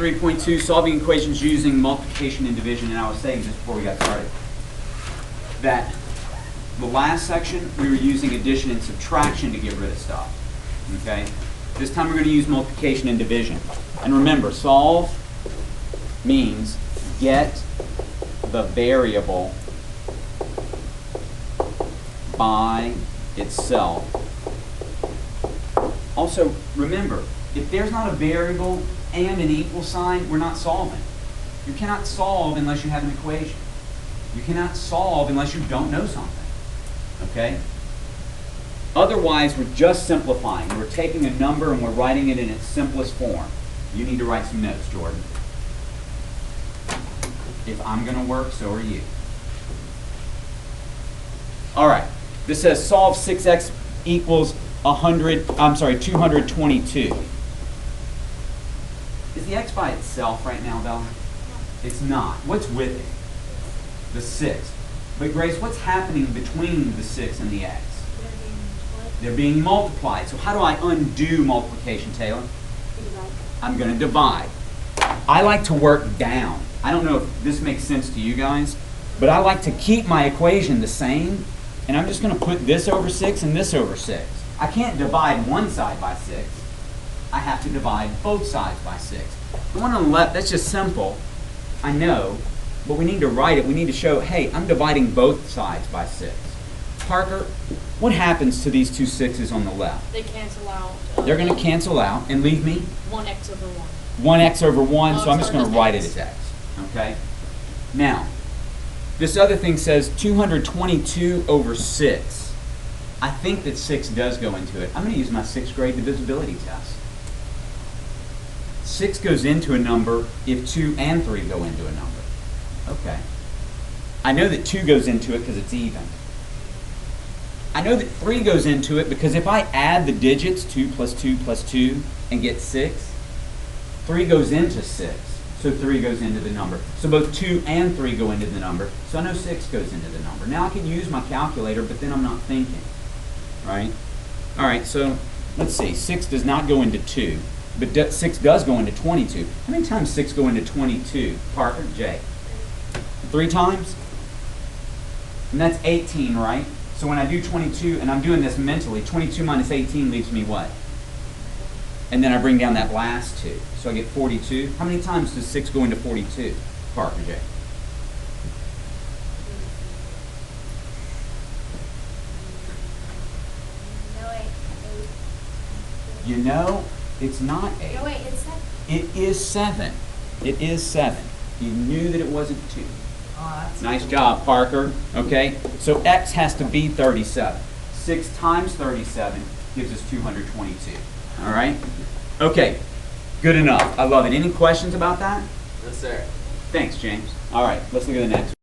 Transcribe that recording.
3.2, solving equations using multiplication and division. And I was saying just before we got started that the last section we were using addition and subtraction to get rid of stuff. Okay? This time we're going to use multiplication and division. And remember, solve means get the variable by itself. Also, remember, if there's not a variable and an equal sign, we're not solving. You cannot solve unless you have an equation. You cannot solve unless you don't know something. Okay? Otherwise, we're just simplifying. We're taking a number and we're writing it in its simplest form. You need to write some notes, Jordan. If I'm going to work, so are you. All right. This says solve 6x equals 222. Is the x by itself right now, Bella? It's not. What's with it? The 6. But Grace, what's happening between the 6 and the x? They're being multiplied. So how do I undo multiplication, Taylor? I'm going to divide. I like to work down. I don't know if this makes sense to you guys, but I like to keep my equation the same, and I'm just going to put this over 6 and this over 6. I can't divide one side by 6. I have to divide both sides by 6. The one on the left, that's just simple. I know, but we need to write it. We need to show, hey, I'm dividing both sides by 6. Parker, what happens to these two 6's on the left? They cancel out. They're going to cancel out and leave me 1x over 1. 1x over 1, so I'm just going to write it x. as x. Okay? Now, this other thing says 222 over 6. I think that 6 does go into it. I'm going to use my 6th grade divisibility test. 6 goes into a number if 2 and 3 go into a number. Okay. I know that 2 goes into it because it's even. I know that 3 goes into it because if I add the digits, 2 plus 2 plus 2, and get 6, 3 goes into 6. So 3 goes into the number. So both 2 and 3 go into the number. So I know 6 goes into the number. Now I can use my calculator, but then I'm not thinking. Right? All right, so let's see. 6 does not go into 2, but 6 does go into 22. How many times 6 go into 22? Parker, Jay? 3 times? And that's 18, right? So when I do 22, and I'm doing this mentally, 22 minus 18 leaves me what? And then I bring down that last 2. So I get 42. How many times does 6 go into 42? Parker, Jay? You know, it's not 8. No, wait, it's 7. It is 7. It is 7. You knew that it wasn't 2. Nice job, Parker. Okay, so x has to be 37. 6 times 37 gives us 222. All right? Okay, good enough. I love it. Any questions about that? Yes, sir. Thanks, James. All right, let's look at the next one.